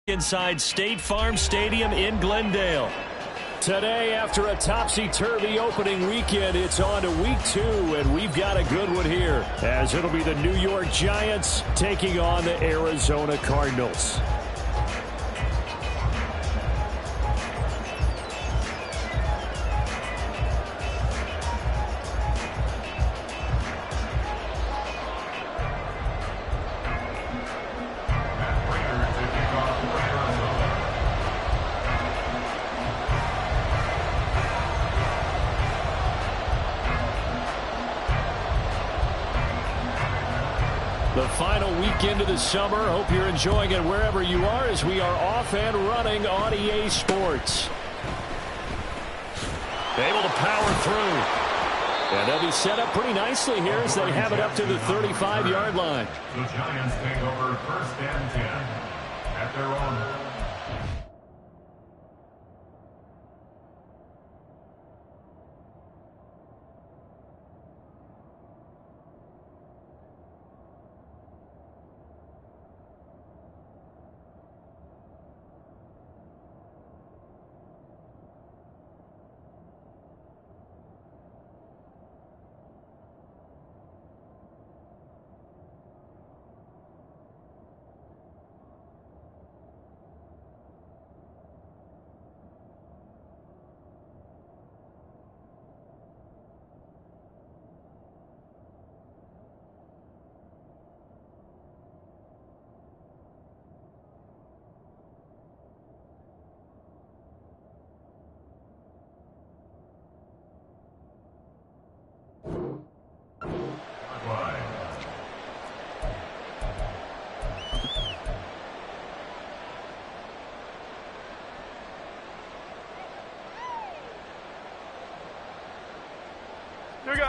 Inside State Farm Stadium in Glendale. Today, after a topsy-turvy opening weekend, it's on to week 2, and we've got a good one here, as it'll be the New York Giants taking on the Arizona Cardinals. The final weekend of the summer. Hope you're enjoying it wherever you are as we are off and running on EA Sports. Able to power through. And they'll be set up pretty nicely here as they have it up to the 35-yard line. The Giants take over 1st and 10 at their own.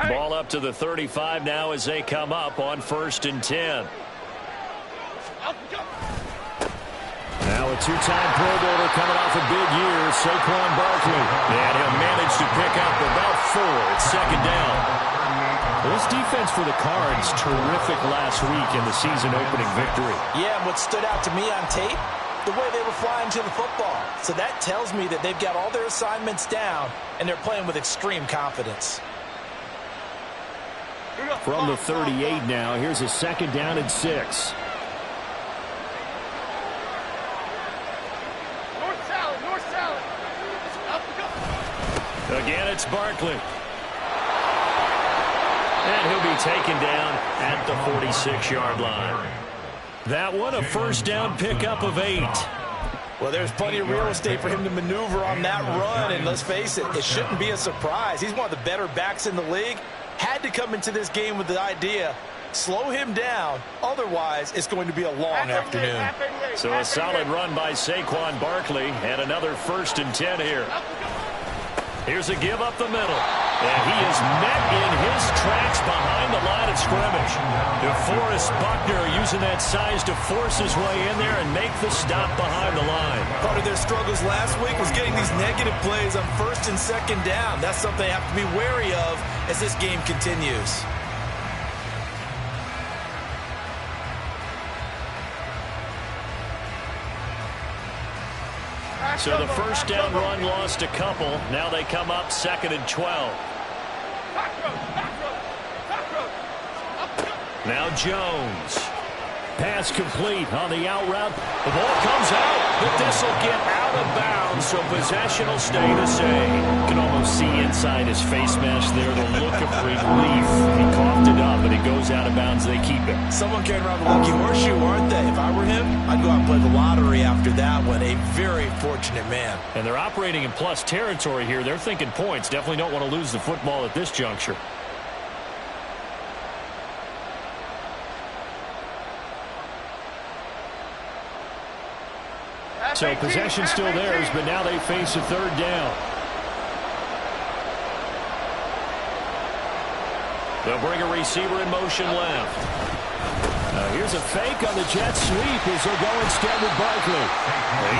Ball up to the 35 now as they come up on 1st and 10. Now a two-time Pro Bowler coming off a big year, Saquon Barkley. And he'll manage to pick up about 4 at 2nd down. Well, this defense for the Cards, terrific last week in the season-opening victory. Yeah, and what stood out to me on tape, the way they were flying to the football. So that tells me that they've got all their assignments down, and they're playing with extreme confidence. From the 38 now, here's a 2nd down and 6. North salad. Again, it's Barkley. And he'll be taken down at the 46-yard line. That one, a 1st down pickup of 8. Well, there's plenty of real estate for him to maneuver on that run, and let's face it, it shouldn't be a surprise. He's one of the better backs in the league. Had to come into this game with the idea, slow him down, otherwise it's going to be a long afternoon. So a solid run by Saquon Barkley, and another 1st and 10 here. Here's a give up the middle, and he is met in his tracks behind the line of scrimmage. DeForest Buckner using that size to force his way in there and make the stop behind the line. Part of their struggles last week was getting these negative plays on 1st and 2nd down. That's something they have to be wary of as this game continues. So the 1st down run lost a couple. Now they come up 2nd and 12. Now Jones. Pass complete on the out route. The ball comes out, but this will get out of bounds, so possession will stay the same. You can almost see inside his face mask there the look of relief. He coughed it up, and it goes out of bounds. They keep it. Someone carrying around the lucky horseshoe, aren't they? If I were him, I'd go out and play the lottery after that one. A very fortunate man. And they're operating in plus territory here. They're thinking points. Definitely don't want to lose the football at this juncture. So possession still theirs, but now they face a 3rd down. They'll bring a receiver in motion left. Here's a fake on the jet sweep as they'll go instead with Barkley.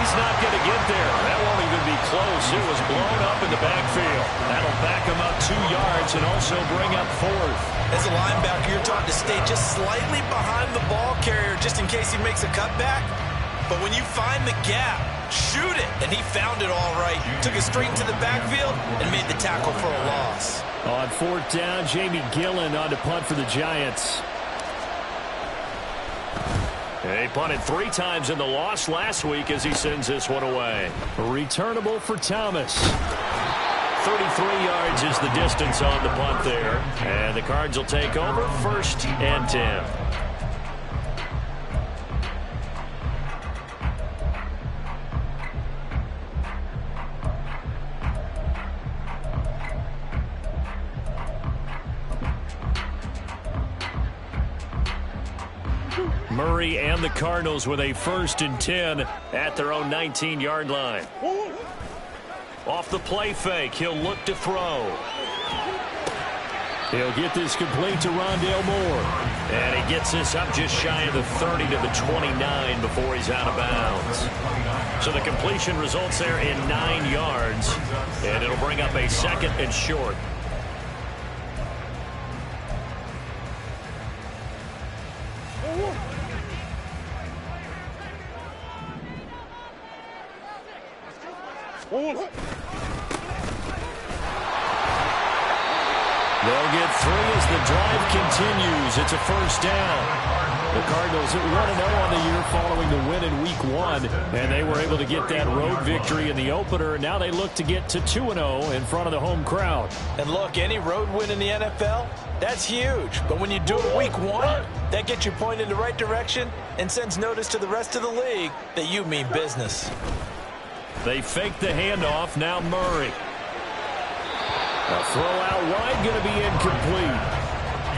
He's not going to get there. That won't even be close. It was blown up in the backfield. That'll back him up 2 yards and also bring up 4th. As a linebacker, you're taught to stay just slightly behind the ball carrier just in case he makes a cutback. But when you find the gap, shoot it. And he found it all right. Took it straight into the backfield and made the tackle for a loss. On fourth down, Jamie Gillen on to punt for the Giants. He punted 3 times in the loss last week as he sends this one away. Returnable for Thomas. 33 yards is the distance on the punt there. And the Cards will take over 1st and 10. Murray and the Cardinals with a 1st and 10 at their own 19-yard line. Off the play fake, he'll look to throw. He'll get this complete to Rondale Moore. And he gets this up just shy of the 30 to the 29 before he's out of bounds. So the completion results there in 9 yards. And it'll bring up a 2nd and short. They'll get 3 as the drive continues. It's a 1st down. The Cardinals at 1-0 on the year following the win in Week 1, and they were able to get that road victory in the opener, and now they look to get to 2-0 in front of the home crowd. And look, any road win in the NFL, that's huge. But when you do it Week 1, that gets you pointed in the right direction and sends notice to the rest of the league that you mean business. They fake the handoff. Now Murray. A throw out wide, going to be incomplete.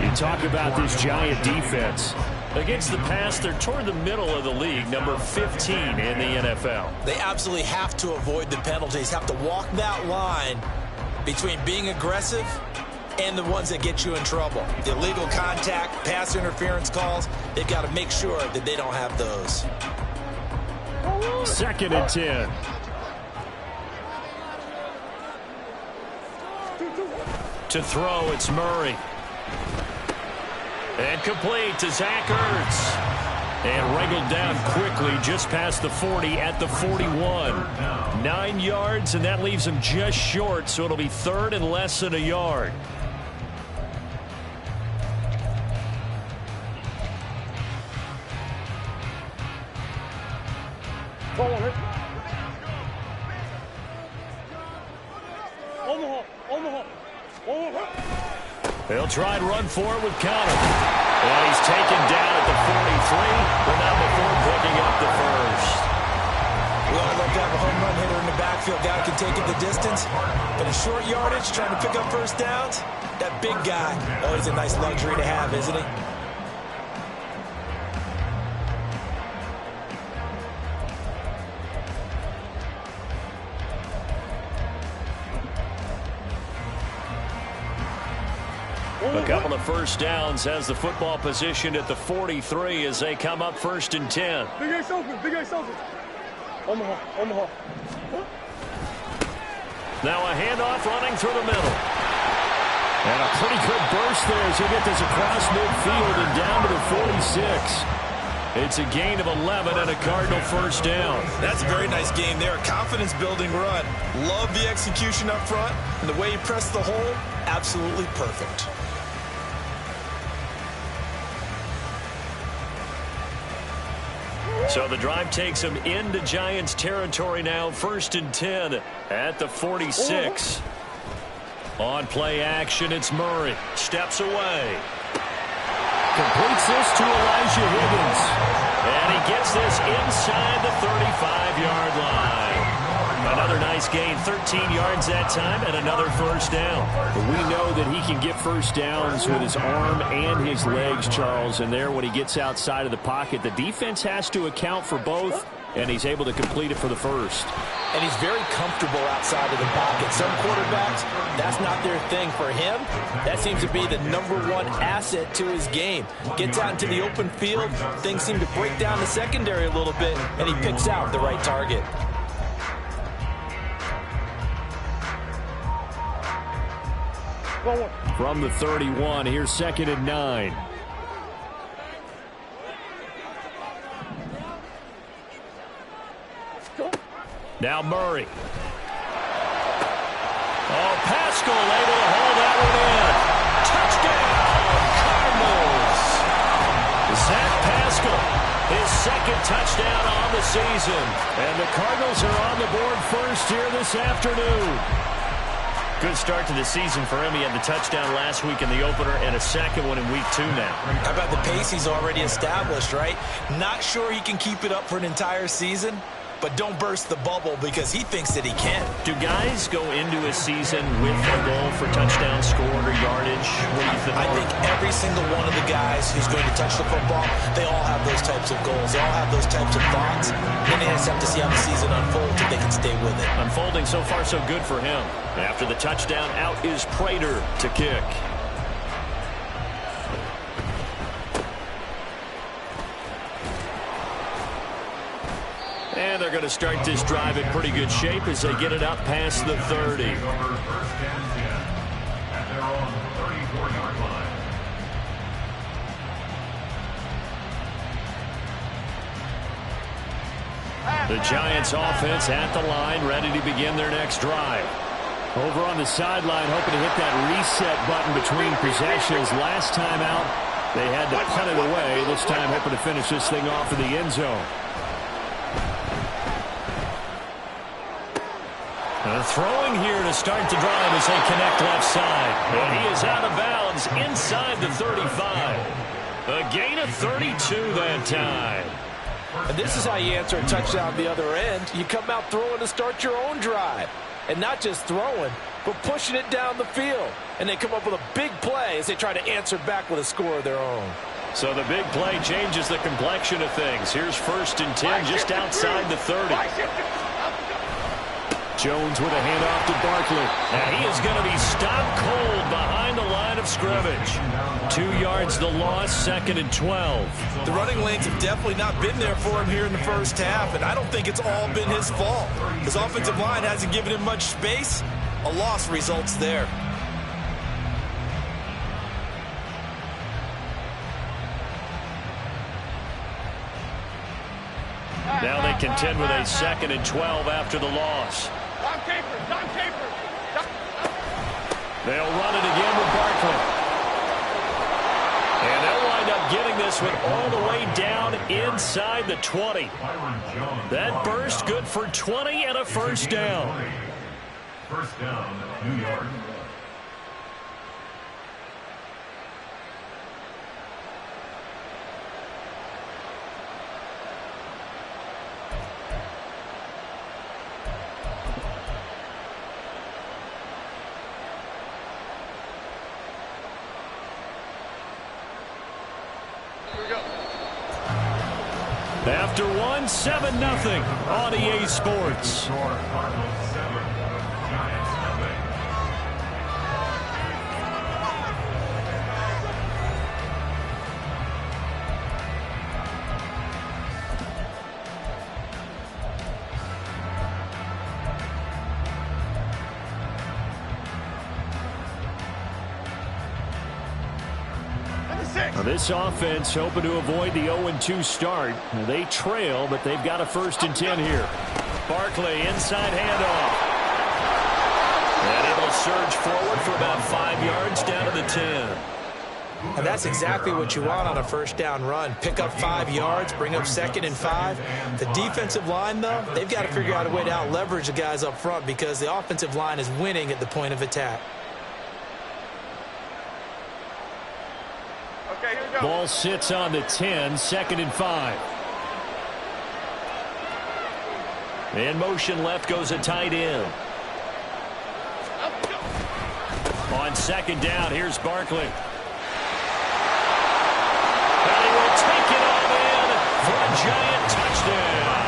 You talk about this Giant defense. Against the pass, they're toward the middle of the league, number 15 in the NFL. They absolutely have to avoid the penalties, have to walk that line between being aggressive and the ones that get you in trouble. The illegal contact, pass interference calls, they've got to make sure that they don't have those. 2nd and 10. To throw, it's Murray. And complete to Zach Ertz. And wriggled down quickly just past the 40 at the 41. 9 yards, and that leaves him just short, so it'll be 3rd and less than a yard. They'll try and run for it with Connor. And he's taken down at the 43, but not before picking up the 1st. We all love to have a home run hitter in the backfield. Guy can take it the distance. But in short yardage, trying to pick up 1st downs, that big guy, always a nice luxury to have, isn't he? A couple of 1st downs has the football positioned at the 43 as they come up 1st and 10. Big Ace open, Big Ace open. Omaha. Now a handoff running through the middle. And a pretty good burst there as he'll get this across midfield and down to the 46. It's a gain of 11 and a Cardinal 1st down. That's a very nice game there. A confidence-building run. Love the execution up front. And the way he pressed the hole, absolutely perfect. So the drive takes him into Giants territory now. 1st and 10 at the 46. On play action, it's Murray. Steps away. Completes this to Elijah Higgins. And he gets this inside the 35-yard line. Another nice gain, 13 yards that time, and another 1st down. We know that he can get 1st downs with his arm and his legs, Charles. And there, when he gets outside of the pocket, the defense has to account for both, and he's able to complete it for the 1st. And he's very comfortable outside of the pocket. Some quarterbacks, that's not their thing. For him, that seems to be the #1 asset to his game. Gets out into the open field, things seem to break down the secondary a little bit, and he picks out the right target. From the 31, here's 2nd and 9. Now Murray. Oh, Pascal able to hold that one in. Touchdown, Cardinals. Zach Pascal, his second touchdown on the season. And the Cardinals are on the board first here this afternoon. Good start to the season for him. He had the touchdown last week in the opener and a second one in week 2 now. How about the pace he's already established, right? Not sure he can keep it up for an entire season, but don't burst the bubble because he thinks that he can. Do guys go into a season with a goal for touchdown scored or yardage? What do you think? I think every single one of the guys who's going to touch the football, they all have those types of goals. They all have those types of thoughts. Then they just have to see how the season unfolds if they can stay with it. Unfolding so far so good for him. After the touchdown, out is Prater to kick. And they're going to start this drive in pretty good shape as they get it up past the 30. First and 10 at their own 34-yard line. The Giants offense at the line, ready to begin their next drive. Over on the sideline, hoping to hit that reset button between possessions. Last time out, they had to punt it away. This time, hoping to finish this thing off in the end zone. Throwing here to start the drive as they connect left side. And he is out of bounds inside the 35. A gain of 32 that time. And this is how you answer a touchdown the other end. You come out throwing to start your own drive. And not just throwing, but pushing it down the field. And they come up with a big play as they try to answer back with a score of their own. So the big play changes the complexion of things. Here's 1st and 10 just outside the 30. Jones with a handoff to Barkley. And he is going to be stopped cold behind the line of scrimmage. 2 yards the loss, 2nd and 12. The running lanes have definitely not been there for him here in the first half, and I don't think it's all been his fault. His offensive line hasn't given him much space. A loss results there. Now they contend with a 2nd and 12 after the loss. They'll run it again with Barkley. And they'll wind up getting this one all the way down inside the 20. That burst good for 20 and a first down. First down, New York. After 1, 7-0 on EA Sports. Cardinals 7, Giants nothing. This offense hoping to avoid the 0-2 start. They trail, but they've got a 1st and 10 here. Barkley inside handoff. And it'll surge forward for about 5 yards down to the 10. And that's exactly what you want on a first down run. Pick up 5 yards, bring up 2nd and 5. The defensive line, though, they've got to figure out a way to out-leverage the guys up front because the offensive line is winning at the point of attack. Ball sits on the 10, 2nd and 5. In motion left goes a tight end. On 2nd down, here's Barkley. And he will take it all in for a Giant touchdown.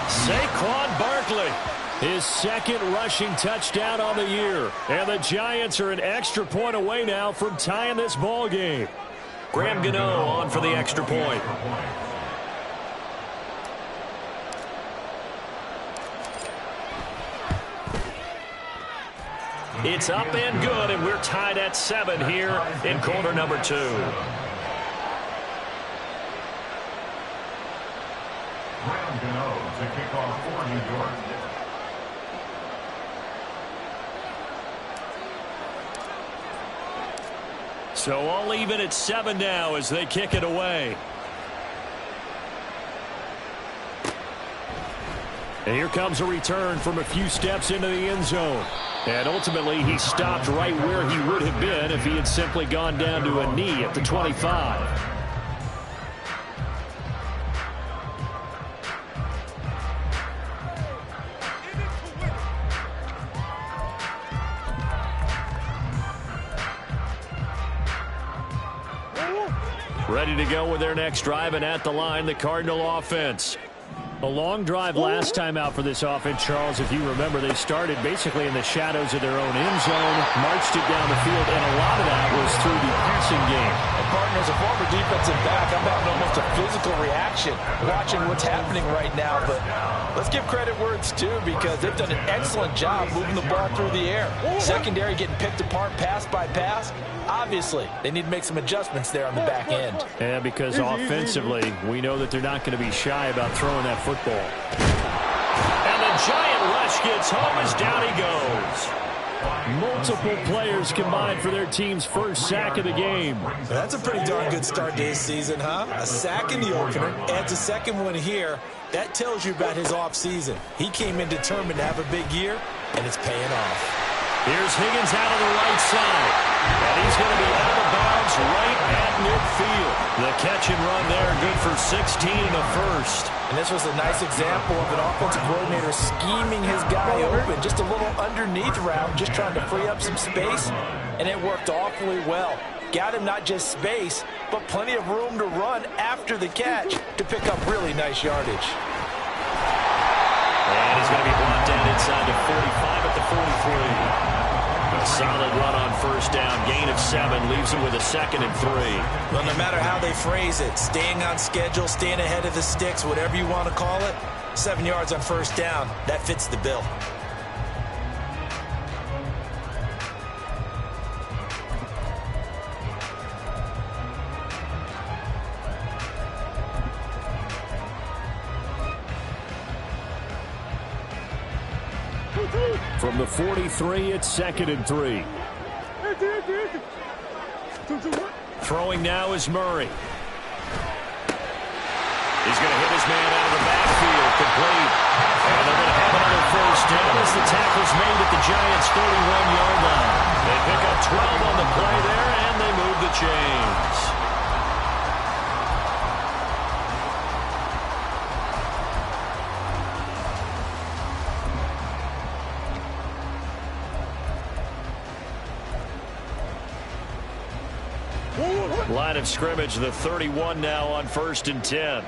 Saquon Barkley. His 2nd rushing touchdown on the year. And the Giants are an extra point away now from tying this ball game. Graham Gano on for the extra point. It's up and good, and we're tied at 7 here in quarter number 2. Graham to kick off for New York. So all even at 7 now as they kick it away. And here comes a return from a few steps into the end zone. And ultimately, he stopped right where he would have been if he had simply gone down to a knee at the 25. Ready to go with their next drive, and at the line, the Cardinal offense. A long drive last time out for this offense, Charles. If you remember, they started basically in the shadows of their own end zone, marched it down the field, and a lot of that was through the passing game. And partner, as a former defensive back, I'm having almost a physical reaction watching what's happening right now. But let's give credit where it's due, because they've done an excellent job moving the ball through the air. Secondary getting picked apart pass by pass. Obviously, they need to make some adjustments there on the back end. Yeah, because offensively, we know that they're not going to be shy about throwing that football. And the giant rush gets home as down he goes. Multiple players combined for their team's first sack of the game. That's a pretty darn good start to his season, huh? A sack in the opener, adds a second one here. That tells you about his offseason. He came in determined to have a big year, and it's paying off. Here's Higgins out on the right side. And he's going to be out of bounds right at midfield. The catch and run there, good for 16 and a first. And this was a nice example of an offensive coordinator scheming his guy open. Just a little underneath route, just trying to free up some space. And it worked awfully well. Got him not just space, but plenty of room to run after the catch to pick up really nice yardage. And he's going to be brought down inside the 45 at the 43. A solid run on first down. Gain of 7 leaves him with a 2nd and 3. Well, no matter how they phrase it, staying on schedule, staying ahead of the sticks, whatever you want to call it, 7 yards on first down, that fits the bill. From the 43, it's 2nd and 3. Throwing now is Murray. He's going to hit his man out of the backfield, complete. And they're going to have another first down as the tackle's made at the Giants' 31-yard line. They pick up 12 on the play there, and they move the chains. Line of scrimmage, the 31 now on 1st and 10.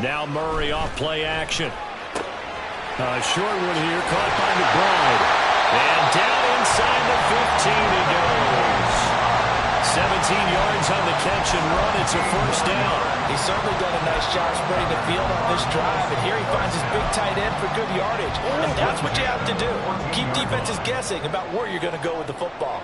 Now Murray off play action. Short one here, caught by McBride. And down inside the 15 he goes. 17 yards on the catch and run. It's a first down. He's certainly done a nice job spreading the field on this drive, and here he finds his big tight end for good yardage. And that's what you have to do. Keep defenses guessing about where you're going to go with the football.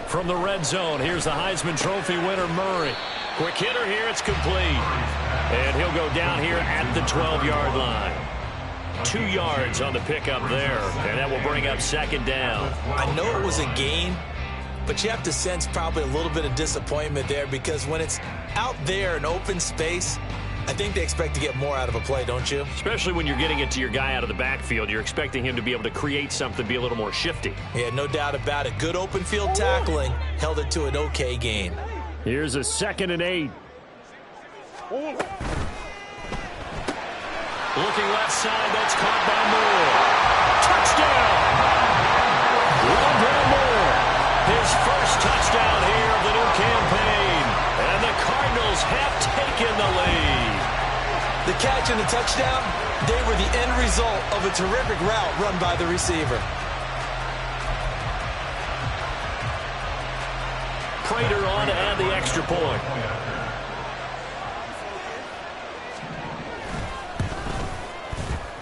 From the red zone, here's the Heisman Trophy winner, Murray. Quick hitter here, it's complete. And he'll go down here at the 12-yard line. 2 yards on the pickup there, and that will bring up 2nd down. I know it was a gain, but you have to sense probably a little bit of disappointment there, because when it's out there in open space, I think they expect to get more out of a play, don't you? Especially when you're getting it to your guy out of the backfield. You're expecting him to be able to create something, be a little more shifty. Yeah, no doubt about it. Good open field tackling held it to an okay gain. Here's a 2nd and 8. Looking left side, that's caught by Moore. Touchdown! Rondell Moore, his first touchdown here of the new campaign. And the Cardinals have taken the lead. The catch and the touchdown, they were the end result of a terrific route run by the receiver. Prater on to add the extra point.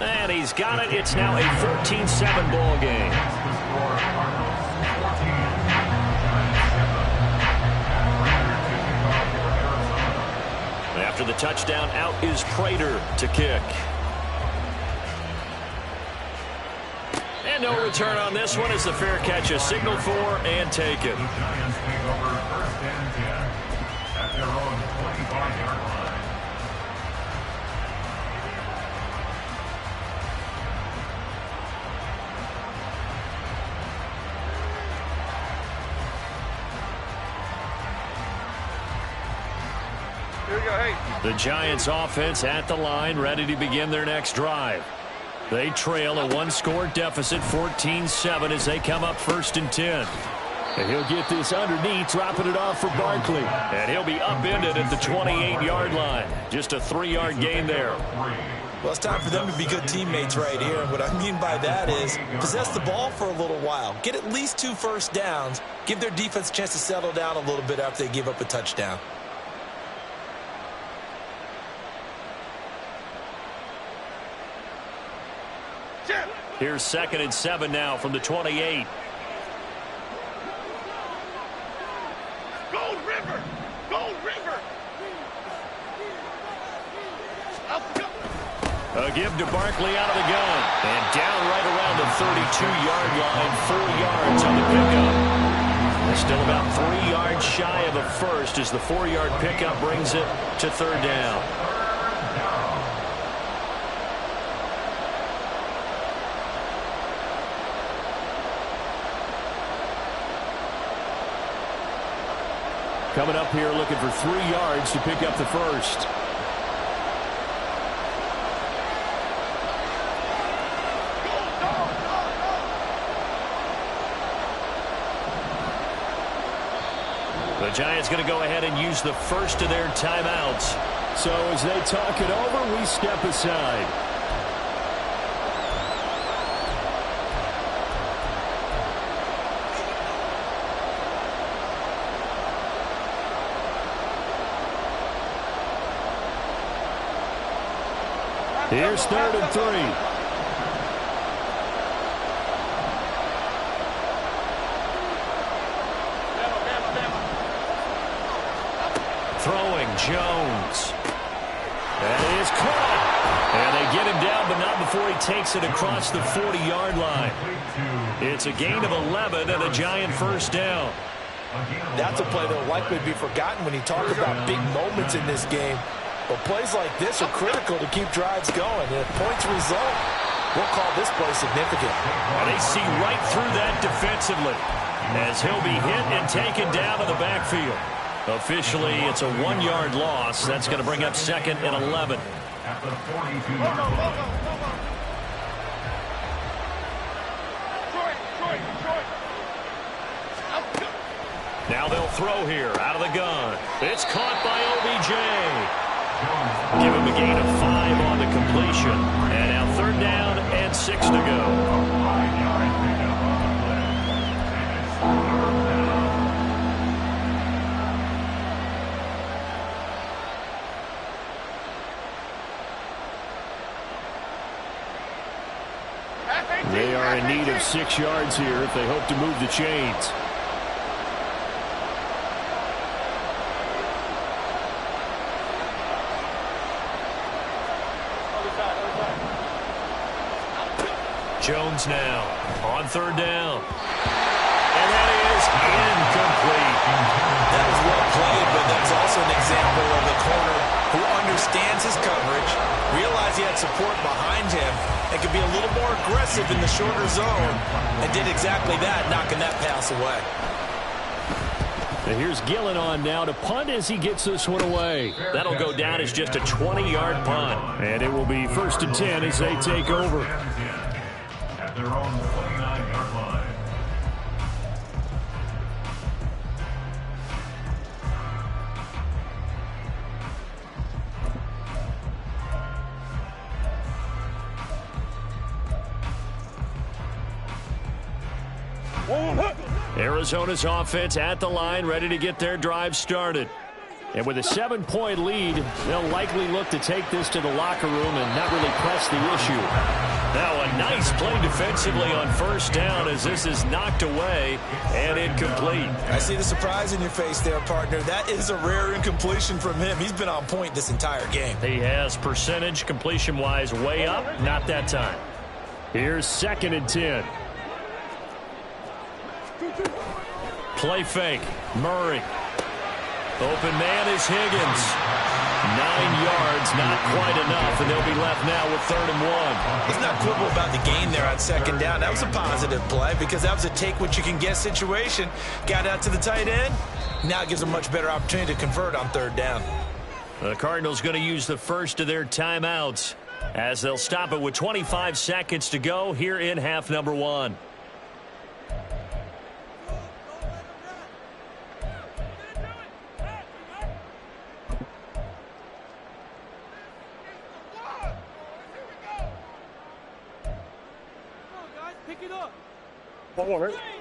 And he's got it. It's now a 14-7 ball game. touchdown out is Prater to kick. And no return on this one as the fair catch is signaled for and taken. The Giants take over first and 10 at their own 25-yard line. The Giants offense at the line, ready to begin their next drive. They trail a one-score deficit, 14-7, as they come up first and 10. And he'll get this underneath, dropping it off for Barkley. And he'll be upended at the 28-yard line. Just a 3-yard gain there. Well, it's time for them to be good teammates right here. And what I mean by that is possess the ball for a little while. Get at least 2 first downs. Give their defense a chance to settle down a little bit after they give up a touchdown. Here's 2nd and 7 now from the 28. Gold River! Gold River! A give to Barkley out of the gun. And down right around the 32-yard line, 4 yards on the pickup. Still about 3 yards shy of a first as the 4-yard pickup brings it to 3rd down. Coming up here looking for 3 yards to pick up the first. The Giants going to go ahead and use the first of their timeouts. So as they talk it over, we step aside. Here's 3rd and 3. Throwing Jones. That is caught. And they get him down, but not before he takes it across the 40-yard line. It's a gain of 11 and a Giant first down. That's a play that will likely be forgotten when you talk about big moments in this game. But plays like this are critical to keep drives going. And if points result, we'll call this play significant. And they see right through that defensively as he'll be hit and taken down to the backfield. Officially, it's a 1-yard loss. That's going to bring up 2nd and 11. At the 42-yard line. Now they'll throw here out of the gun. It's caught by OBJ. Give him a gain of 5 on the completion. And now 3rd down and 6 to go. They are in need of 6 yards here if they hope to move the chains. Jones now on 3rd down. And that is incomplete. That is well played, but that's also an example of a corner who understands his coverage, realized he had support behind him, and could be a little more aggressive in the shorter zone, and did exactly that, knocking that pass away. And here's Gillen on now to punt as he gets this one away. That'll go down as just a 20-yard punt. And it will be 1st and 10 as they take over. At their own 29-yard line. Arizona's offense at the line, ready to get their drive started. And with a 7-point lead, they'll likely look to take this to the locker room and not really press the issue. Now a nice play defensively on first down as this is knocked away and incomplete. I see the surprise in your face there, partner. That is a rare incompletion from him. He's been on point this entire game. He has percentage completion-wise way up, not that time. Here's 2nd and 10. Play fake. Murray. Open man is Higgins. 9 yards, not quite enough, and they'll be left now with 3rd and 1. Let's not quibble about the gain there on 2nd down. That was a positive play because that was a take-what-you-can-get situation. Got out to the tight end. Now it gives them a much better opportunity to convert on 3rd down. The Cardinals going to use the first of their timeouts as they'll stop it with 25 seconds to go here in half number 1.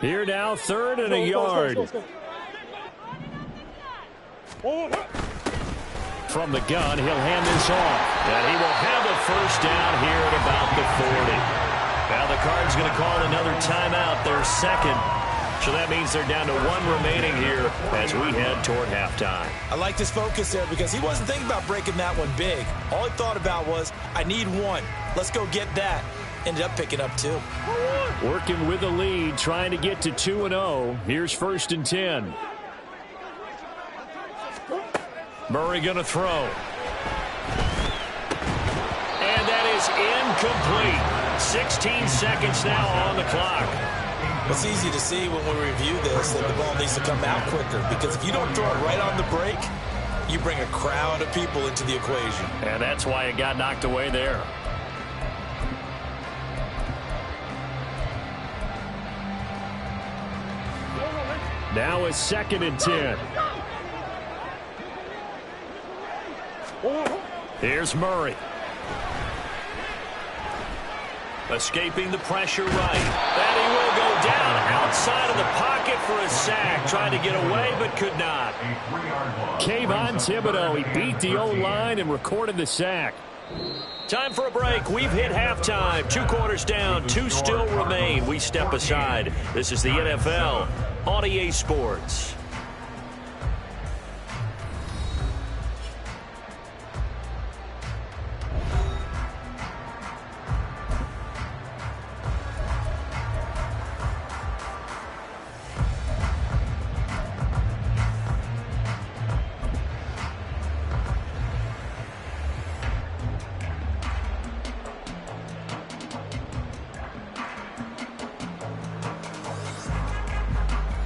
Here now, 3rd and a yard. From the gun, he'll hand this off. And he will have a first down here at about the 40. Now the Cards going to call another timeout, their 2nd. So that means they're down to 1 remaining here as we head toward halftime. I like this focus there because he wasn't thinking about breaking that one big. All he thought about was, I need 1. Let's go get that. Ended up picking up 2. Working with the lead, trying to get to 2-0. Here's 1st and 10. Murray going to throw. And that is incomplete. 16 seconds now on the clock. It's easy to see when we review this that the ball needs to come out quicker because if you don't throw it right on the break, you bring a crowd of people into the equation. And that's why it got knocked away there. Now it's 2nd and 10. Here's Murray. Escaping the pressure right. And he will go down outside of the pocket for a sack. Trying to get away, but could not. Kayvon Thibodeau, he beat the O-line and recorded the sack. Time for a break. We've hit halftime. 2 quarters down, 2 still remain. We step aside. This is the NFL on EA Sports.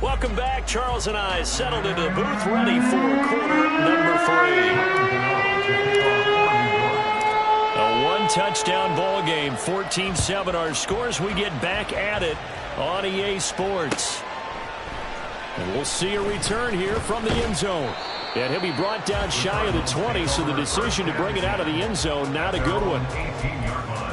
Welcome back. Charles and I settled into the booth, ready for quarter number 3. A 1-touchdown ball game, 14-7 our scores. We get back at it on EA Sports. And we'll see a return here from the end zone. And he'll be brought down shy of the 20, so the decision to bring it out of the end zone, not a good one. 18-yard line.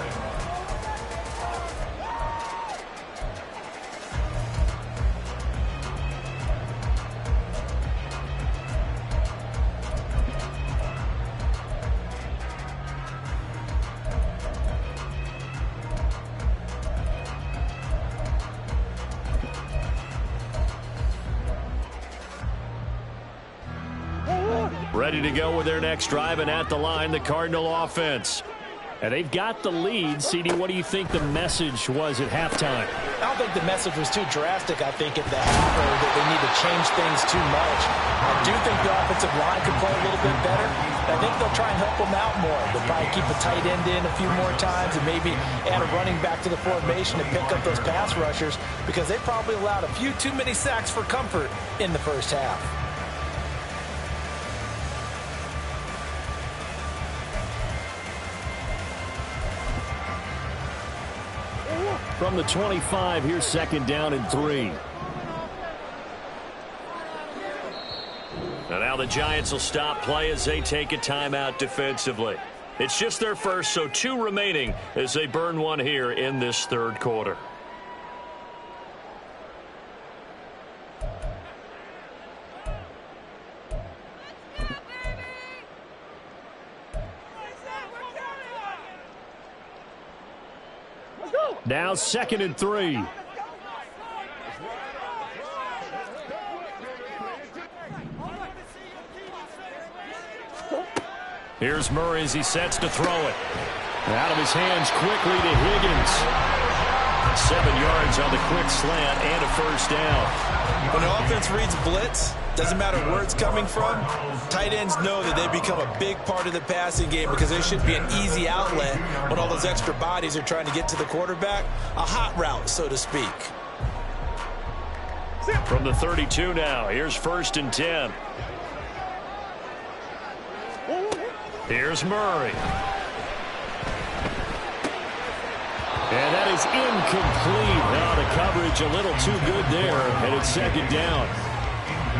Ready to go with their next drive, and at the line, the Cardinal offense. And they've got the lead. CD, what do you think the message was at halftime? I don't think the message was too drastic, I think, at the half, or that they need to change things too much. I do think the offensive line could play a little bit better. I think they'll try and help them out more. They'll probably keep a tight end in a few more times and maybe add a running back to the formation and pick up those pass rushers because they probably allowed a few too many sacks for comfort in the first half. From the 25, here's 2nd down and 3. And now the Giants will stop play as they take a timeout defensively. It's just their first, so 2 remaining as they burn one here in this 3rd quarter. Now 2nd and 3. Here's Murray as he sets to throw it. Out of his hands quickly to Higgins. 7 yards on the quick slant and a first down. When the offense reads blitz, doesn't matter where it's coming from, tight ends know that they become a big part of the passing game because there should be an easy outlet when all those extra bodies are trying to get to the quarterback. A hot route, so to speak. From the 32 now, here's 1st and 10. Here's Murray. And that is incomplete. Now the coverage a little too good there, and it's 2nd down.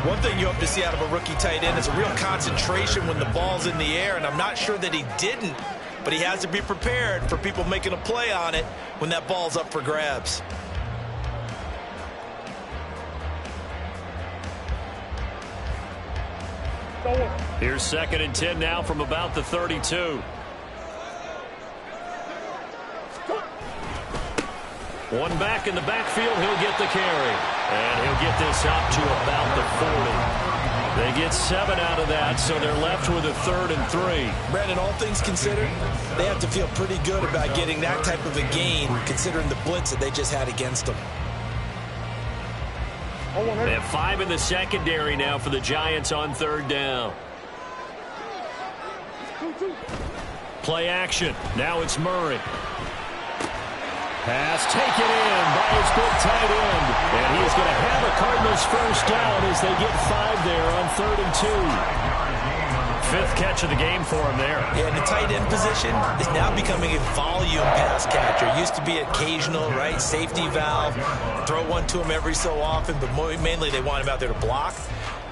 One thing you hope to see out of a rookie tight end is a real concentration when the ball's in the air, and I'm not sure that he didn't, but he has to be prepared for people making a play on it when that ball's up for grabs. Here's 2nd and 10 now from about the 32. One back in the backfield, he'll get the carry. And he'll get this up to about the 40. They get 7 out of that, so they're left with a 3rd and 3. Brandon, all things considered, they have to feel pretty good about getting that type of a gain, considering the blitz that they just had against them. They have 5 in the secondary now for the Giants on 3rd down. Play action. Now it's Murray. Pass taken in by his big tight end. And he is going to have a Cardinals first down as they get 5 there on 3rd and 2. 5th catch of the game for him there. Yeah, and the tight end position is now becoming a volume pass catcher. It used to be occasional, right? Safety valve. Throw one to him every so often, but mainly they want him out there to block.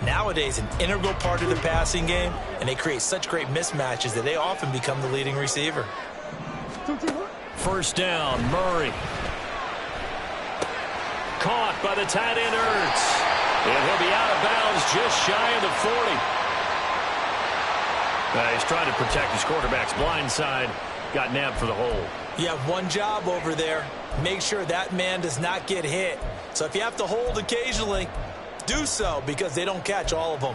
Nowadays, an integral part of the passing game, and they create such great mismatches that they often become the leading receiver. 1st down, Murray. Caught by the tight end, Ertz. And he'll be out of bounds just shy of the 40. He's trying to protect his quarterback's blind side. Got nabbed for the hold. You have one job over there. Make sure that man does not get hit. So if you have to hold occasionally, do so, because they don't catch all of them.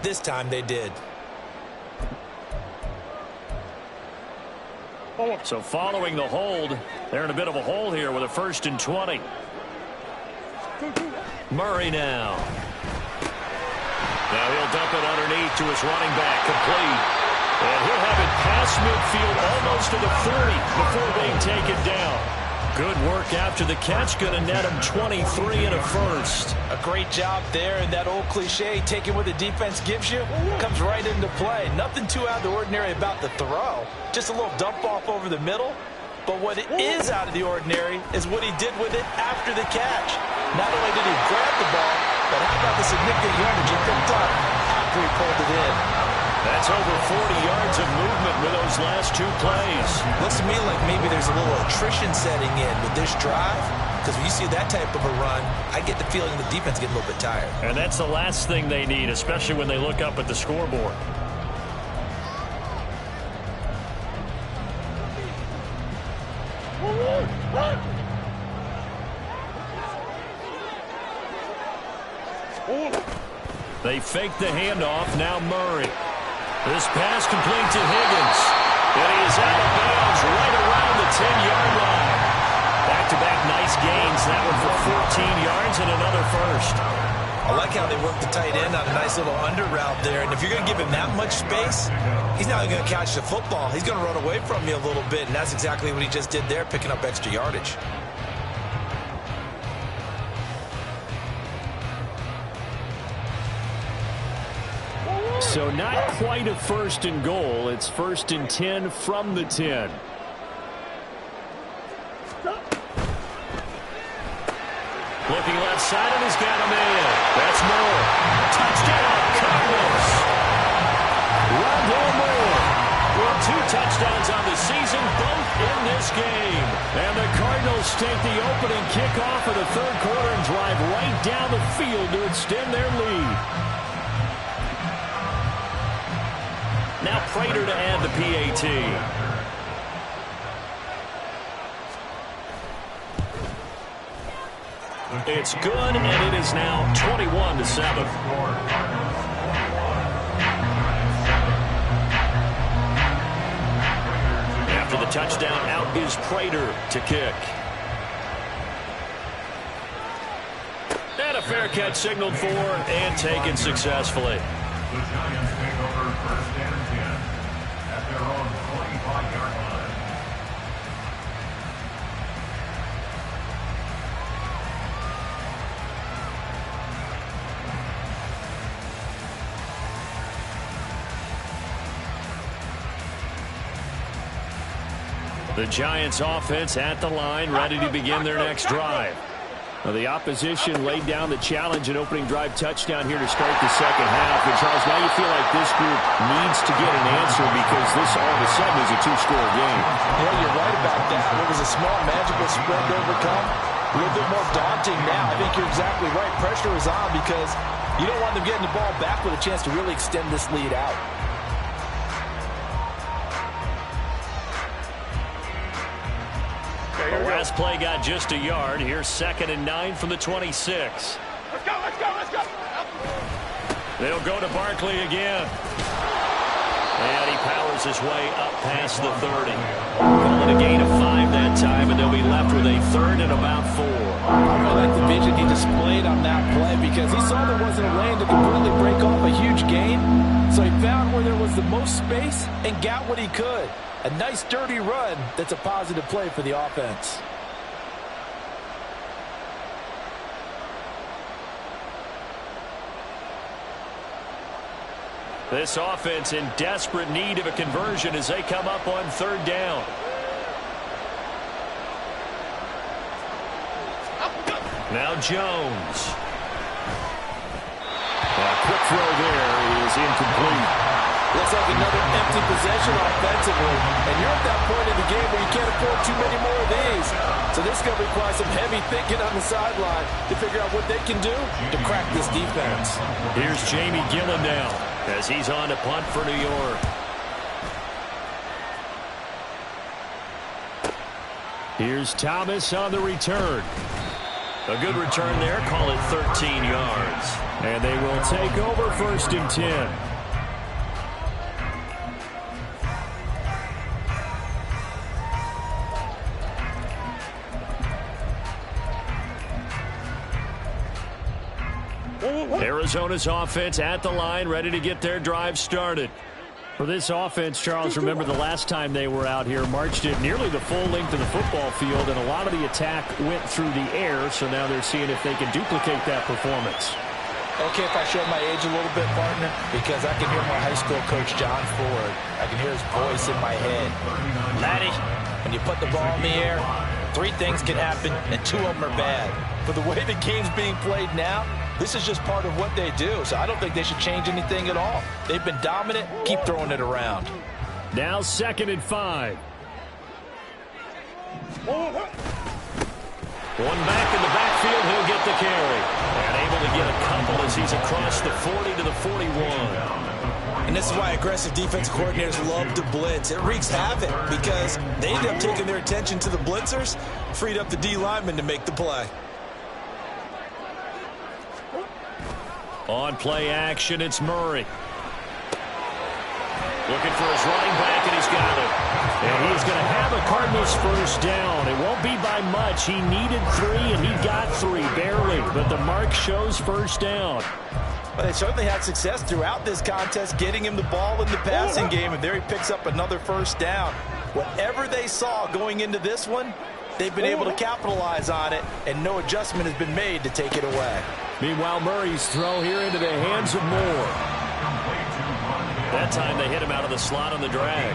This time they did. So following the hold, they're in a bit of a hole here with a 1st and 20. Murray now. Now he'll dump it underneath to his running back, complete. And he'll have it past midfield almost to the 30 before being taken down. Good work after the catch, going to net him 23 and a first. A great job there, and that old cliche, taking what the defense gives you, comes right into play. Nothing too out of the ordinary about the throw. Just a little dump off over the middle. But what it is out of the ordinary is what he did with it after the catch. Not only did he grab the ball, but how about the significant yardage he picked up after he pulled it in? That's over 40 yards of movement with those last 2 plays. Looks to me like maybe there's a little attrition setting in with this drive, because when you see that type of a run, I get the feeling the defense getting a little bit tired. And that's the last thing they need, especially when they look up at the scoreboard. They fake the handoff. Now Murray. This pass complete to Higgins. And he is out of bounds right around the 10-yard line. Back-to-back nice gains. That one for 14 yards and another first. I like how they work the tight end on a nice little under route there. And if you're going to give him that much space, he's not going to catch the football. He's going to run away from you a little bit. And that's exactly what he just did there, picking up extra yardage. So not quite a 1st and goal. It's 1st and 10 from the 10. Looking left side, and he's got a man. That's Moore. Touchdown, Cardinals. Rondell Moore with 2 touchdowns on the season, both in this game. And the Cardinals take the opening kickoff of the 3rd quarter and drive right down the field to extend their lead. Now Prater to add the PAT. It's good, and it is now 21-7. After the touchdown, out is Prater to kick. And a fair catch signaled for and taken successfully. The Giants take over first and 10 at their own 45-yard line. The Giants offense at the line, ready to begin their next drive. Well, the opposition laid down the challenge and opening drive touchdown here to start the second half. And, Charles, now you feel like this group needs to get an answer because this all of a sudden is a two-score game. Yeah, you're right about that. It was a small, magical spread to overcome. A little bit more daunting now. I think you're exactly right. Pressure is on because you don't want them getting the ball back with a chance to really extend this lead out. The last play got just a yard. Here's 2nd and 9 from the 26. Let's go, let's go, let's go. They'll go to Barkley again. And he powers his way up past the 30. Calling a gain of 5 that time, and they'll be left with a 3rd and about 4. I really like the vision he displayed on that play because he saw there wasn't a lane to completely break off a huge gain. So he found where there was the most space and got what he could. A nice, dirty run that's a positive play for the offense. This offense in desperate need of a conversion as they come up on 3rd down. Now Jones. A quick throw there is incomplete. Looks like another empty possession offensively. And you're at that point in the game where you can't afford too many more of these. So this is going to require some heavy thinking on the sideline to figure out what they can do to crack this defense. Here's Jamie Gillen now as he's on to punt for New York. Here's Thomas on the return. A good return there. Call it 13 yards. And they will take over 1st and 10. Arizona's offense at the line, ready to get their drive started. For this offense, Charles, remember the last time they were out here, marched it nearly the full length of the football field, and a lot of the attack went through the air, so now they're seeing if they can duplicate that performance. Okay, if I show my age a little bit, partner, because I can hear my high school coach, John Ford. I can hear his voice in my head. Laddie, when you put the ball in the air, 3 things can happen, and 2 of them are bad. But the way the game's being played now, this is just part of what they do, so I don't think they should change anything at all. They've been dominant. Keep throwing it around. Now 2nd and 5. One back in the backfield, he'll get the carry. And able to get a couple as he's across the 40 to the 41. And this is why aggressive defense coordinators love to blitz. It wreaks havoc because they end up taking their attention to the blitzers, freed up the D lineman to make the play. On play action, it's Murray. Looking for his running back, and he's got it. And he's going to have a Cardinals 1st down. It won't be by much. He needed 3, and he got 3, barely. But the mark shows 1st down. Well, they certainly had success throughout this contest, getting him the ball in the passing game, and there he picks up another 1st down. Whatever they saw going into this one, they've been able to capitalize on it, and no adjustment has been made to take it away. Meanwhile, Murray's throw here into the hands of Moore. That time they hit him out of the slot on the drag.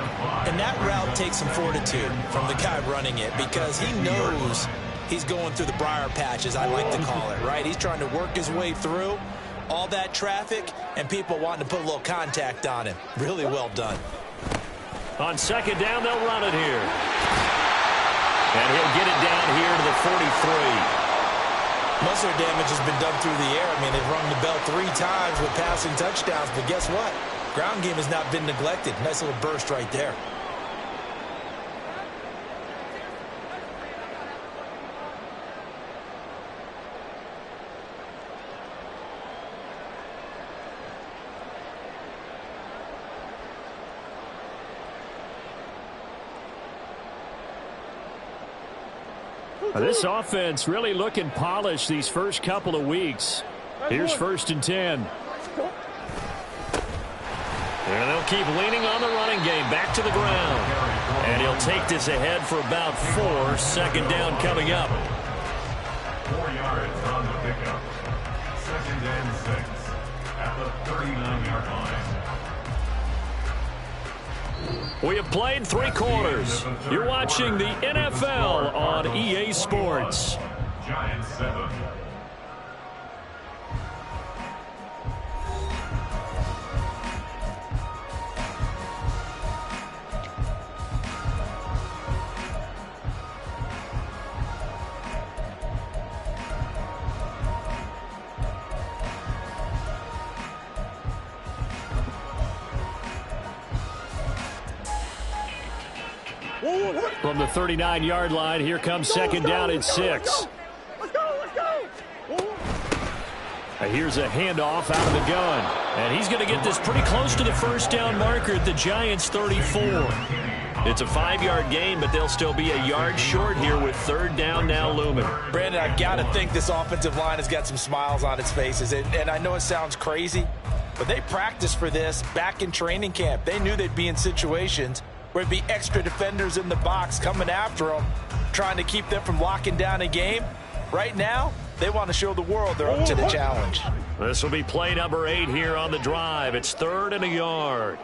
And that route takes some fortitude from the guy running it because he knows he's going through the briar patches, I like to call it, right? He's trying to work his way through all that traffic and people wanting to put a little contact on him. Really well done. On 2nd down, they'll run it here. And he'll get it down here to the 43. Most of their damage has been done through the air. I mean, they've rung the bell 3 times with passing touchdowns, but guess what? Ground game has not been neglected. Nice little burst right there. This offense really looking polished these first couple of weeks. Here's 1st and 10. And they'll keep leaning on the running game. Back to the ground. And he'll take this ahead for about 4. 2nd down coming up. 4 yards on the pickup. 2nd and 6 at the 39-yard line. We have played 3 quarters. You're watching the NFL on EA Sports. Giants 7. From the 39-yard line, here comes 2nd down and 6. Let's go. Here's a handoff out of the gun. And he's going to get this pretty close to the 1st down marker at the Giants' 34. It's a 5-yard gain, but they'll still be a yard short here with 3rd down now looming. Brandon, I've got to think this offensive line has got some smiles on its faces. And I know it sounds crazy, but they practiced for this back in training camp. They knew they'd be in situations where it'd be extra defenders in the box coming after them, trying to keep them from locking down a game. Right now, they want to show the world they're up to the challenge. This will be play number 8 here on the drive. It's 3rd and a yard.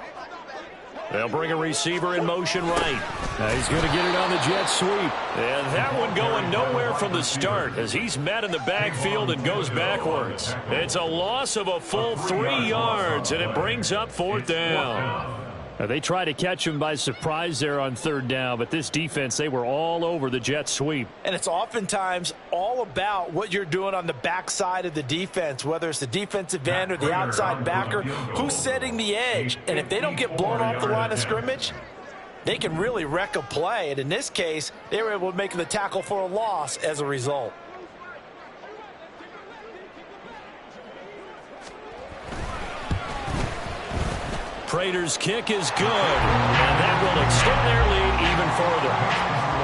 They'll bring a receiver in motion right. He's going to get it on the jet sweep. And that one going nowhere from the start as he's met in the backfield and goes backwards. It's a loss of a full 3 yards, and it brings up 4th down. They try to catch him by surprise there on 3rd down, but this defense, they were all over the jet sweep. And it's oftentimes all about what you're doing on the backside of the defense, whether it's the defensive end or the outside backer, who's setting the edge. And if they don't get blown off the line of scrimmage, they can really wreck a play. And in this case, they were able to make the tackle for a loss as a result. Prater's kick is good, and that will extend their lead even further.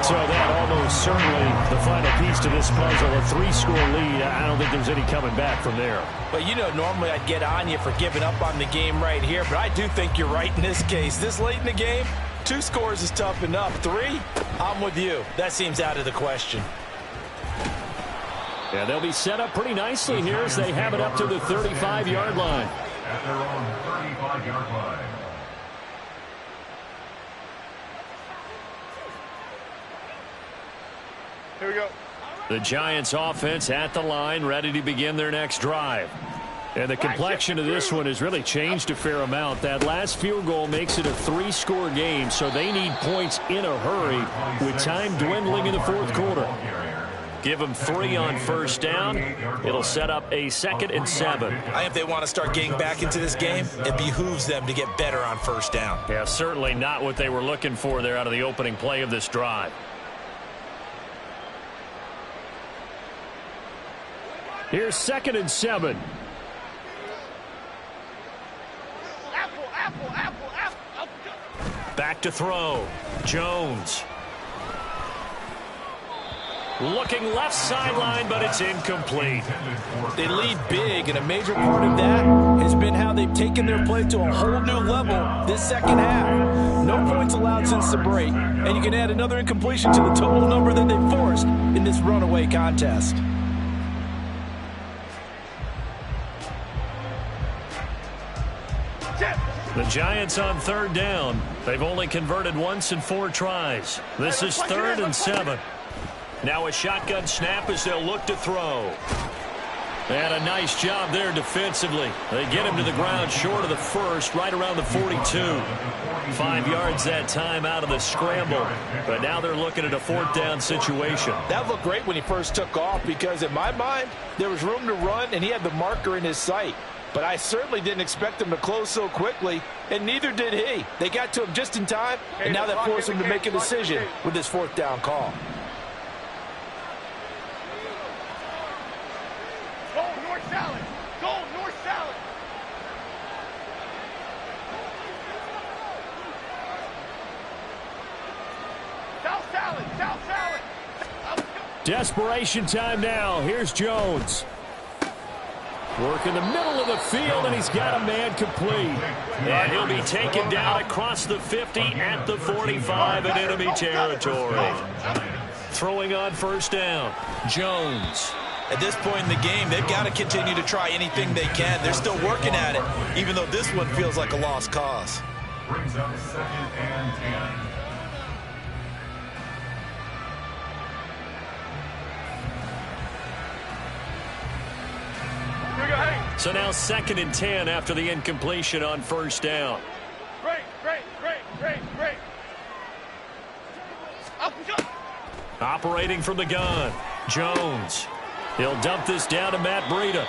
So that almost certainly the final piece to this puzzle, a 3-score lead. I don't think there's any coming back from there. But, you know, normally I'd get on you for giving up on the game right here, but I do think you're right in this case. This late in the game, 2 scores is tough enough. 3, I'm with you. That seems out of the question. Yeah, they'll be set up pretty nicely here as they have it up to the 35-yard line. At their own 35-yard line. Here we go. The Giants offense at the line, ready to begin their next drive. And the complexion of this one has really changed a fair amount. That last field goal makes it a 3-score game, so they need points in a hurry with time dwindling in the 4th quarter. Give them 3 on 1st down. It'll set up a 2nd and 7. I think if they want to start getting back into this game, it behooves them to get better on 1st down. Yeah, certainly not what they were looking for there out of the opening play of this drive. Here's 2nd and 7. Back to throw. Jones. Looking left sideline, but it's incomplete. They lead big, and a major part of that has been how they've taken their play to a whole new level this 2nd half. No points allowed since the break, and you can add another incompletion to the total number that they forced in this runaway contest. The Giants on 3rd down. They've only converted once in 4 tries. This is 3rd and 7. Now a shotgun snap as they'll look to throw. And a nice job there defensively. They get him to the ground short of the 1st, right around the 42. 5 yards that time out of the scramble. But now they're looking at a 4th down situation. That looked great when he first took off because in my mind, there was room to run and he had the marker in his sight. But I certainly didn't expect him to close so quickly, and neither did he. They got to him just in time, and now that forced him to make a decision with this 4th down call. Go, north salad. Go, north salad. South salad. South salad. Desperation time now. Here's Jones. Work in the middle of the field, and he's got a man complete. And he'll be taken down across the 50 at the 45 in enemy territory. Throwing on first down, Jones. At this point in the game, they've got to continue to try anything they can. They're still working at it, even though this one feels like a lost cause. Brings up 2nd and 10. So now 2nd and 10 after the incompletion on first down. Great. Operating from the gun, Jones. He'll dump this down to Matt Breida.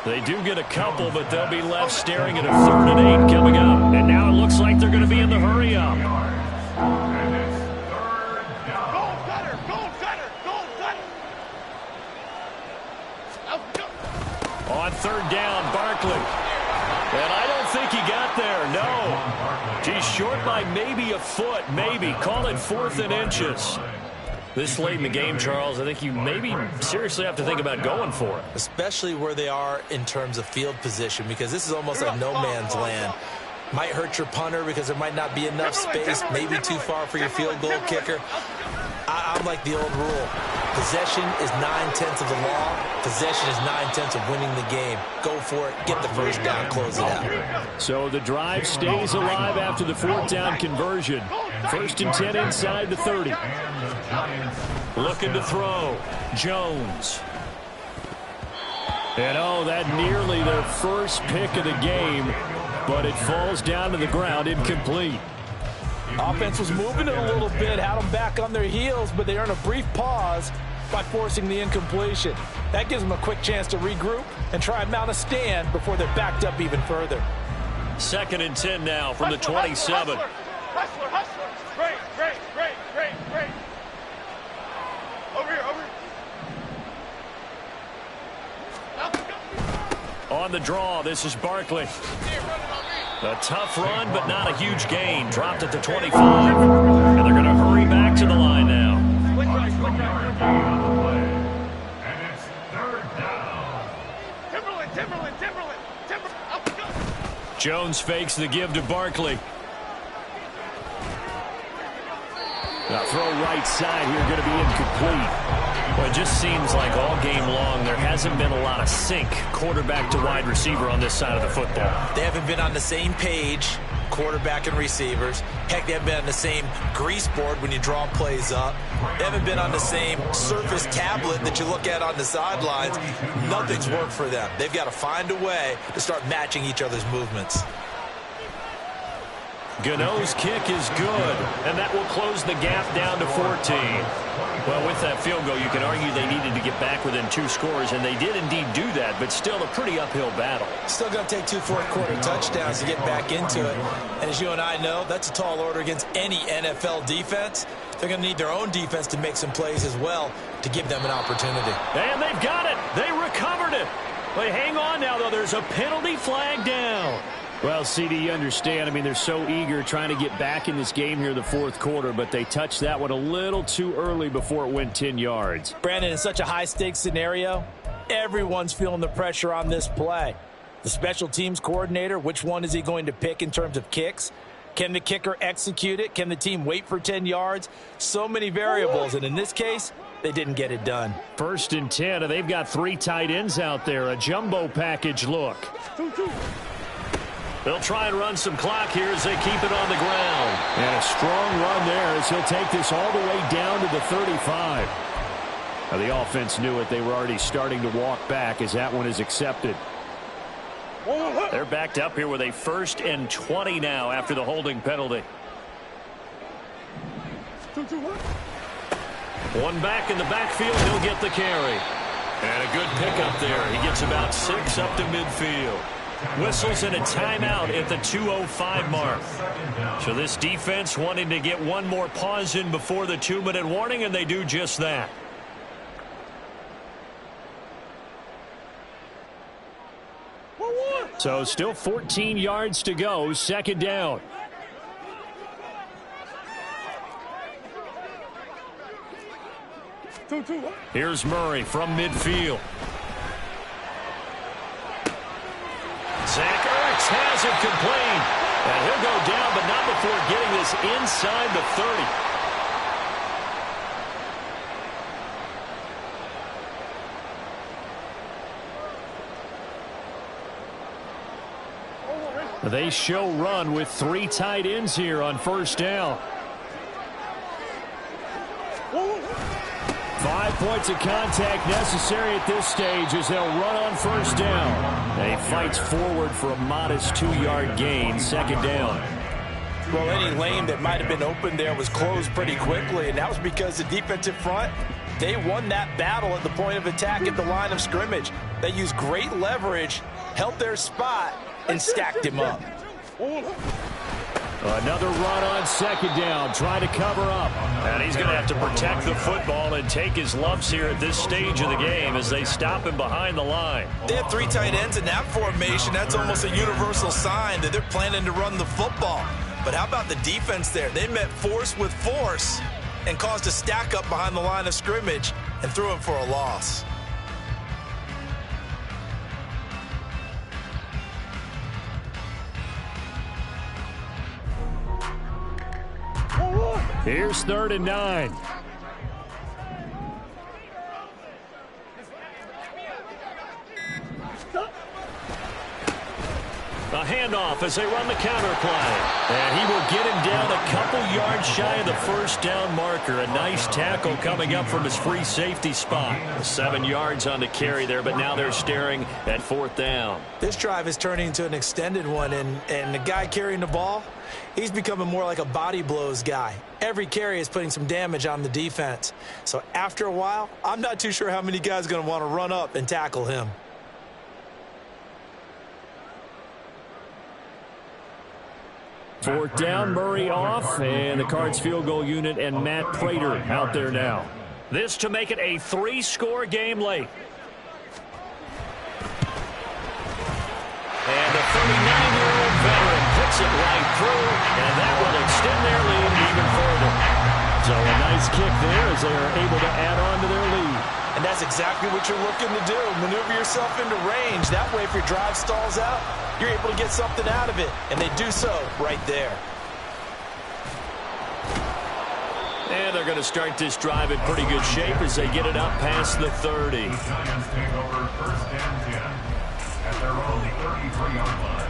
They do get a couple, but they'll be left staring at a 3rd and 8 coming up. And now it looks like they're going to be in the hurry up. And it's 3rd down. Goal cutter. On 3rd down, Barkley. And I don't think he got there, no. He's short by maybe a foot, maybe. Call it 4th and inches. This late in the game, Charles, I think you maybe seriously have to think about going for it. Especially where they are in terms of field position, because this is almost like no man's land. Might hurt your punter because there might not be enough space, maybe too far for your field goal kicker. I'm like the old rule. Possession is 9/10 of the law. Possession is 9/10 of winning the game. Go for it. Get the first down. Close it out. So the drive stays alive after the 4th down conversion. 1st and 10 inside the 30. Looking to throw, Jones. And oh, that nearly their first pick of the game, but it falls down to the ground incomplete. Offense was moving it a little bit, had them back on their heels, but they earn a brief pause by forcing the incompletion. That gives them a quick chance to regroup and try and mount a stand before they're backed up even further. 2nd and 10 now from the 27. Hustler. Great. Over here. On the draw, this is Barkley. A tough run, but not a huge gain. Dropped at the 25. And they're going to hurry back to the line now. And it's 3rd down. Timberland. Jones fakes the give to Barkley. Now throw right side here, going to be incomplete. Well, it just seems like all game long there hasn't been a lot of sync quarterback to wide receiver on this side of the football. They haven't been on the same page, quarterback and receivers. Heck, they haven't been on the same grease board when you draw plays up. They haven't been on the same surface tablet that you look at on the sidelines. Nothing's worked for them. They've got to find a way to start matching each other's movements. Gano's kick is good, and that will close the gap down to 14. Well, with that field goal, you can argue they needed to get back within 2 scores, and they did indeed do that, but still a pretty uphill battle. Still going to take 2 fourth-quarter touchdowns to get back into it. And as you and I know, that's a tall order against any NFL defense. They're going to need their own defense to make some plays as well to give them an opportunity. And they've got it. They recovered it. They hang on now, though. There's a penalty flag down. Well, CD, you understand. I mean, they're so eager trying to get back in this game here in the 4th quarter, but they touched that one a little too early before it went 10 yards. Brandon, in such a high-stakes scenario, everyone's feeling the pressure on this play. The special teams coordinator, which one is he going to pick in terms of kicks? Can the kicker execute it? Can the team wait for 10 yards? So many variables, and in this case, they didn't get it done. 1st and 10, and they've got 3 tight ends out there. A jumbo package look. They'll try and run some clock here as they keep it on the ground. And a strong run there as he'll take this all the way down to the 35. Now, the offense knew it. They were already starting to walk back as that one is accepted. They're backed up here with a 1st and 20 now after the holding penalty. One back in the backfield. He'll get the carry. And a good pickup there. He gets about 6 up to midfield. Whistles and a timeout at the 2:05 mark. So this defense wanting to get one more pause in before the 2-minute warning, and they do just that. So still 14 yards to go, 2nd down. 2-2. Here's Murray from midfield. Zach Ertz has it complete. And he'll go down, but not before getting this inside the 30. They show run with 3 tight ends here on first down. 5 points of contact necessary at this stage as they'll run on first down. They fights forward for a modest 2-yard gain, second down. Well, any lane that might have been open there was closed pretty quickly, and that was because the defensive front, they won that battle at the point of attack at the line of scrimmage. They used great leverage, held their spot, and stacked him up. Another run on second down, trying to cover up. And he's going to have to protect the football and take his lumps here at this stage of the game as they stop him behind the line. They have 3 tight ends in that formation. That's almost a universal sign that they're planning to run the football. But how about the defense there? They met force with force and caused a stack up behind the line of scrimmage and threw him for a loss. Here's 3rd and 9. A handoff as they run the counter play. And he will get him down a couple yards shy of the first down marker. A nice tackle coming up from his free safety spot. 7 yards on the carry there, but now they're staring at 4th down. This drive is turning into an extended one, and the guy carrying the ball, he's becoming more like a body blows guy. Every carry is putting some damage on the defense. So after a while, I'm not too sure how many guys are going to want to run up and tackle him. Fourth down, Murray off, and the Cards field goal unit and Matt Prater out there now. This to make it a 3-score game late. And the 39-year-old veteran puts it right through, and that will extend their lead even further. So a nice kick there as they are able to add on to their lead. And that's exactly what you're looking to do. Maneuver yourself into range. That way, if your drive stalls out, you're able to get something out of it. And they do so right there. And they're going to start this drive in pretty good shape as they get it up past the 30. The Giants take over 1st and 10 at their own 33-yard line.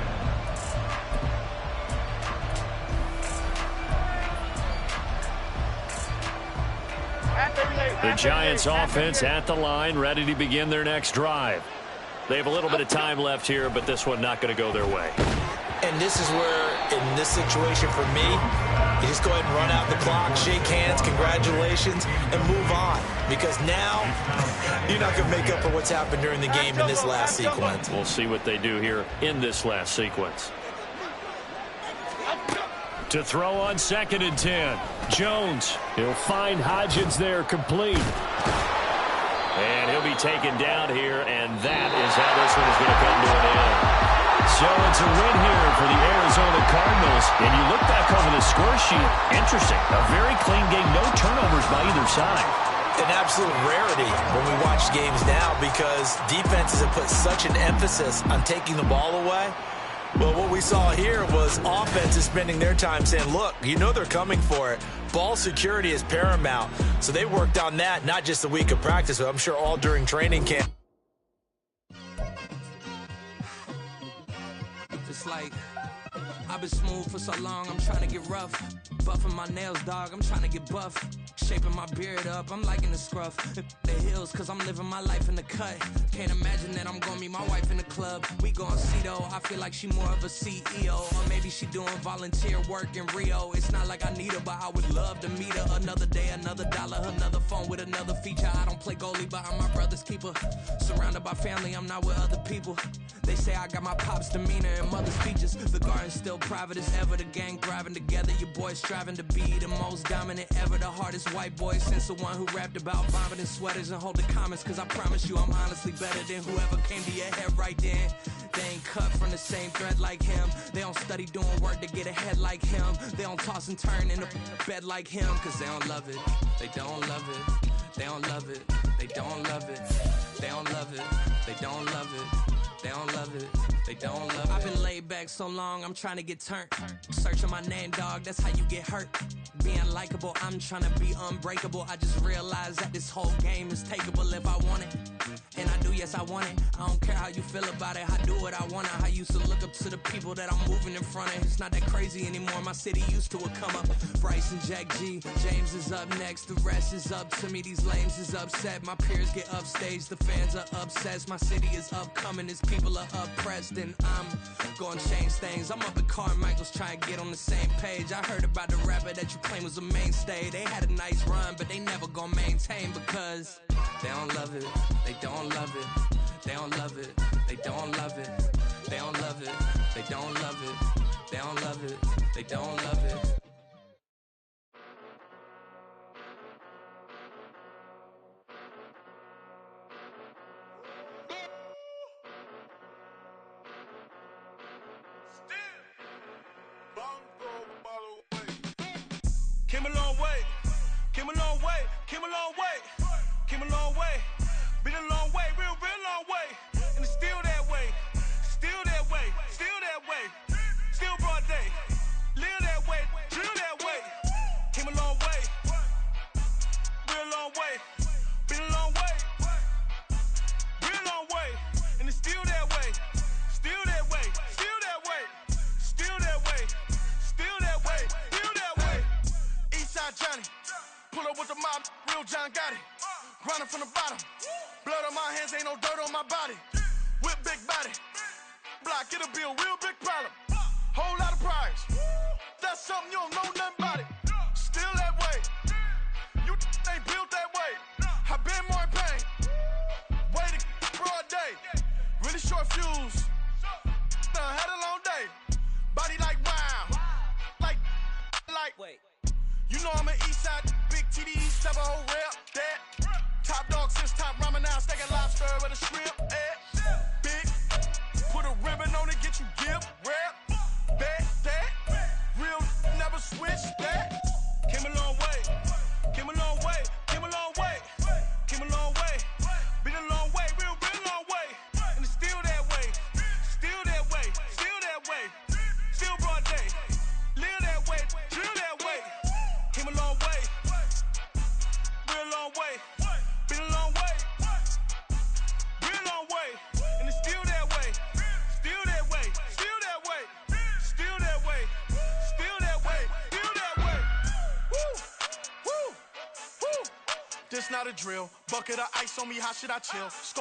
The Giants offense at the line, ready to begin their next drive. They have a little bit of time left here, but this one not going to go their way. And this is where, in this situation for me, you just go ahead and run out the clock, shake hands, congratulations, and move on. Because now, you're not going to make up for what's happened during the game in this last sequence. We'll see what they do here in this last sequence. To throw on 2nd and 10. Jones, he'll find Hodgins there complete. And he'll be taken down here, and that is how this one is going to come to an end. So it's a win here for the Arizona Cardinals. And you look back over the score sheet, interesting. A very clean game, no turnovers by either side. An absolute rarity when we watch games now because defenses have put such an emphasis on taking the ball away. Well, what we saw here was offenses spending their time saying, look, you know they're coming for it. Ball security is paramount. So they worked on that, not just a week of practice, but I'm sure all during training camp. It's like I've been smooth for so long, I'm trying to get rough. Buffing my nails, dog, I'm trying to get buff. Shaping my beard up, I'm liking the scruff. The hills, cause I'm living my life in the cut. Can't imagine that I'm gonna meet my wife in the club. We gon' see though, I feel like she more of a CEO. Or maybe she doing volunteer work in Rio. It's not like I need her, but I would love to meet her. Another day, another dollar, another phone with another feature. I don't play goalie, but I'm my brother's keeper. Surrounded by family, I'm not with other people. They say I got my pop's demeanor and mother's features. The garden's still private as ever. The gang thriving together. Your boys striving to be the most dominant ever. The hardest white boy since the one who rapped about vomiting sweaters and hold the comments. Cause I promise you I'm honestly better than whoever came to your head right then. They ain't cut from the same thread like him. They don't study doing work to get ahead like him. They don't toss and turn in the bed like him. Cause they don't love it. They don't love it. They don't love it. They don't love it. They don't love it. They don't love it. They don't love it. They don't love it. I've been laid back so long, I'm trying to get turned. Searching my name, dog, that's how you get hurt. Being likable, I'm trying to be unbreakable. I just realized that this whole game is takeable if I want it. And I do, yes, I want it. I don't care how you feel about it. I do what I want. I used to look up to the people that I'm moving in front of. It's not that crazy anymore. My city used to a come up. Bryce and Jack G. James is up next. The rest is up to me. These lames is upset. My peers get upstage. The fans are obsessed. My city is upcoming. These people are oppressed. And I'm gonna change things. I'm up at Carmichael's trying to get on the same page. I heard about the rapper that you claim was a mainstay. They had a nice run, but they never gonna maintain because they don't love it. They don't love it. They don't love it. They don't love it. They don't love it. They don't love it. They don't love it. They don't love it. Came a long way, came a long way, came a long way, came a long way, been a long way, real long way, and it's still that way, still that way, still that way, still broad day, live that way, drill that way, came a long way, real long way, been a long way, real long way, and it's still that way, still that way, still that way, still that way, still that way, still that way. Eastside Johnny, pull up with the mob, real John Gotti. Grinding from the bottom, blood on my hands, ain't no dirt on my body. Whip big body, block, it'll be a real big problem. Whole lot of priors, that's something you don't know nothing about it. Still that way, you ain't built that way. I been more in pain, way to broad day. Really short fuse, had a long day. Body like wow, like. Wait. You know I'm an Eastside, big TDE, type of whole rep, that. Top dog since top ramen now, steak and lobster with a shrimp, big, put a ribbon on it, get you give, rep, bet, that. Real, never switch, that. Came a long way, came a long way, came a long way, came a long way. Been a long way, real long way. And it's still that way, still that way, still that way. Still broad day, live that way, drill that way. Came a long way, real long way, been a long way, real long way, and it's still that way, still that way, still that way, still that way, still that way, still that way. Woo, woo, woo. This not a drill, bucket of ice on me, how should I chill? Scope